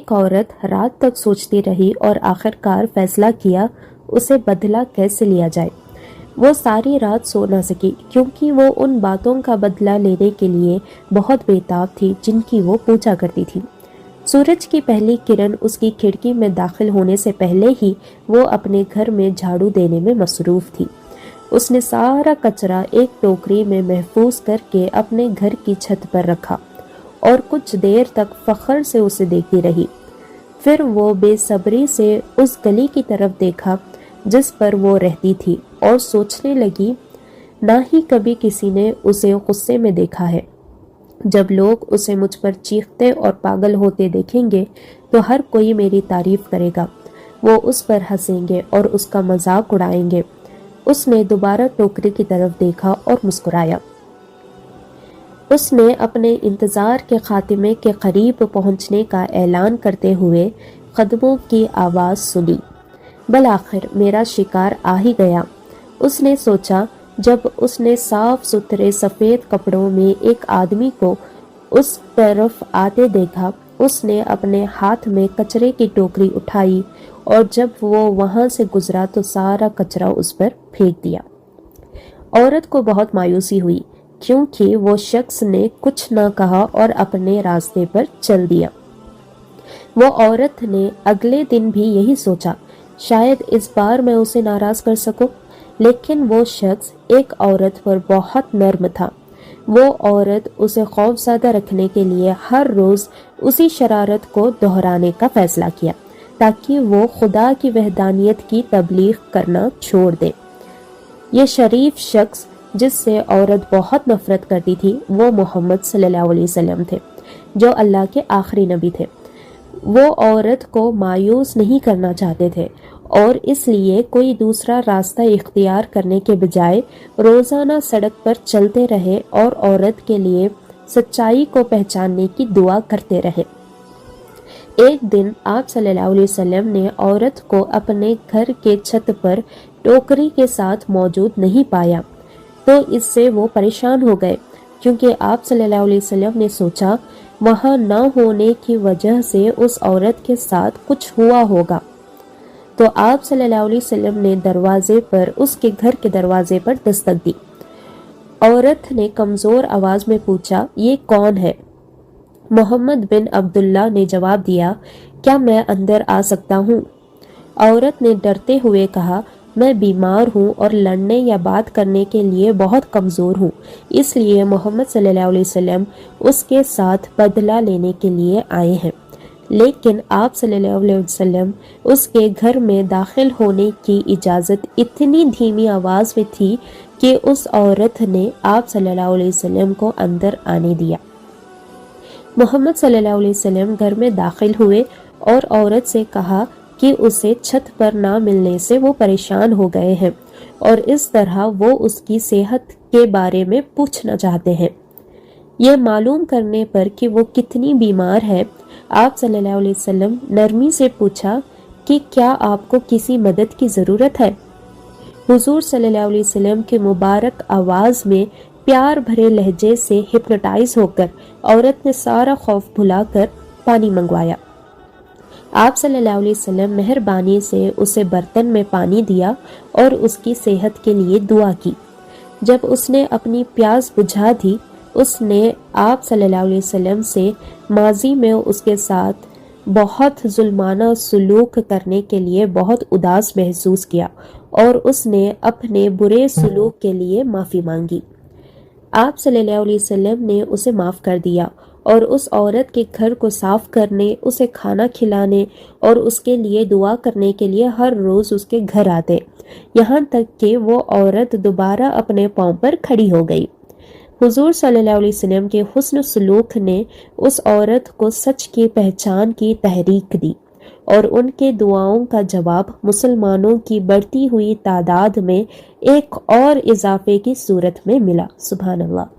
ایک عورت رات تک سوچتی رہی اور آخرکار فیصلہ کیا اسے بدلہ کیسے لیا جائے۔ وہ ساری رات سو نہ سکی کیونکہ وہ ان باتوں کا بدلہ لینے کے لیے بہت بے تاب تھی جن کی وہ پوچھا کرتی تھی۔ سورج کی پہلی کرن اس کی کھڑکی میں داخل ہونے سے پہلے ہی وہ اپنے گھر میں جھاڑو دینے میں مصروف تھی۔ اس نے سارا کچرا ایک ٹوکری میں محفوظ کر کے اپنے گھر کی چھت پر رکھا اور کچھ دیر تک فخر سے اسے دیکھتی رہی۔ پھر وہ بے صبری سے اس گلی کی طرف دیکھا جس پر وہ رہتی تھی اور سوچنے لگی نہ ہی کبھی کسی نے اسے غصے میں دیکھا ہے۔ جب لوگ اسے مجھ پر چیختے اور پاگل ہوتے دیکھیں گے تو ہر کوئی میری تعریف کرے گا، وہ اس پر ہنسیں گے اور اس کا مذاق اڑائیں گے۔ اس نے دوبارہ ٹوکری کی طرف دیکھا اور مسکرایا۔ اس نے اپنے انتظار کے خاتمے کے قریب پہنچنے کا اعلان کرتے ہوئے قدموں کی آواز سنی۔ بالآخر میرا شکار آ ہی گیا، اس نے سوچا۔ جب اس نے صاف ستھرے سفید کپڑوں میں ایک آدمی کو اس طرف آتے دیکھا، اس نے اپنے ہاتھ میں کچرے کی ٹوکری اٹھائی اور جب وہ وہاں سے گزرا تو سارا کچرا اس پر پھینک دیا۔ عورت کو بہت مایوسی ہوئی کیونکہ وہ شخص نے کچھ نہ کہا اور اپنے راستے پر چل دیا۔ وہ عورت نے اگلے دن بھی یہی سوچا، شاید اس بار میں اسے ناراض کر سکوں، لیکن وہ شخص ایک عورت پر بہت نرم تھا۔ وہ عورت اسے خوفزدہ رکھنے کے لیے ہر روز اسی شرارت کو دہرانے کا فیصلہ کیا تاکہ وہ خدا کی وحدانیت کی تبلیغ کرنا چھوڑ دے۔ یہ شریف شخص جس سے عورت بہت نفرت کرتی تھی وہ محمد صلی اللہ علیہ وسلم تھے جو اللہ کے آخری نبی تھے۔ وہ عورت کو مایوس نہیں کرنا چاہتے تھے اور اس لیے کوئی دوسرا راستہ اختیار کرنے کے بجائے روزانہ سڑک پر چلتے رہے اور عورت کے لیے سچائی کو پہچاننے کی دعا کرتے رہے۔ ایک دن آپ صلی اللہ علیہ وسلم نے عورت کو اپنے گھر کے چھت پر ٹوکری کے ساتھ موجود نہیں پایا تو اس سے وہ پریشان ہو گئے کیونکہ آپ صلی اللہ علیہ وسلم نے سوچا وہاں نہ ہونے کی وجہ سے اس عورت کے ساتھ کچھ ہوا ہوگا۔ تو آپ صلی اللہ علیہ وسلم نے دروازے پر اس کے گھر کے دروازے پر دستک دی۔ عورت نے کمزور آواز میں پوچھا، یہ کون ہے؟ محمد بن عبداللہ نے جواب دیا، کیا میں اندر آ سکتا ہوں؟ عورت نے ڈرتے ہوئے کہا، میں بیمار ہوں اور لڑنے یا بات کرنے کے لیے بہت کمزور ہوں، اس لیے محمد صلی اللہ علیہ وسلم اس کے ساتھ بدلہ لینے کے لیے آئے ہیں۔ لیکن آپ صلی اللہ علیہ وسلم اس کے گھر میں داخل ہونے کی اجازت اتنی دھیمی آواز میں تھی کہ اس عورت نے آپ صلی اللہ علیہ وسلم کو اندر آنے دیا۔ محمد صلی اللہ علیہ وسلم گھر میں داخل ہوئے اور عورت سے کہا کہ اسے چھت پر نہ ملنے سے وہ پریشان ہو گئے ہیں اور اس طرح وہ اس کی صحت کے بارے میں پوچھنا چاہتے ہیں۔ یہ معلوم کرنے پر کہ وہ کتنی بیمار ہے، آپ صلی اللہ علیہ وسلم نرمی سے پوچھا کہ کیا آپ کو کسی مدد کی ضرورت ہے؟ حضور صلی اللہ علیہ وسلم کے مبارک آواز میں پیار بھرے لہجے سے ہپنوٹائز ہو کر عورت نے سارا خوف بھلا کر پانی منگوایا۔ آپ صلی اللہ علیہ وسلم مہربانی سے اسے برتن میں پانی دیا اور اس کی صحت کے لیے دعا کی۔ جب اس نے اپنی پیاس بجھا دی، اس نے آپ صلی اللہ علیہ وسلم سے ماضی میں اس کے ساتھ بہت ظلمانہ سلوک کرنے کے لیے بہت اداس محسوس کیا اور اس نے اپنے برے سلوک کے لیے معافی مانگی۔ آپ صلی اللہ علیہ وسلم نے اسے معاف کر دیا اور اس عورت کے گھر کو صاف کرنے، اسے کھانا کھلانے اور اس کے لیے دعا کرنے کے لیے ہر روز اس کے گھر آتے، یہاں تک کہ وہ عورت دوبارہ اپنے پاؤں پر کھڑی ہو گئی۔ حضور صلی اللہ علیہ وسلم کے حسن سلوک نے اس عورت کو سچ کی پہچان کی تحریک دی اور ان کے دعاؤں کا جواب مسلمانوں کی بڑھتی ہوئی تعداد میں ایک اور اضافے کی صورت میں ملا۔ سبحان اللہ۔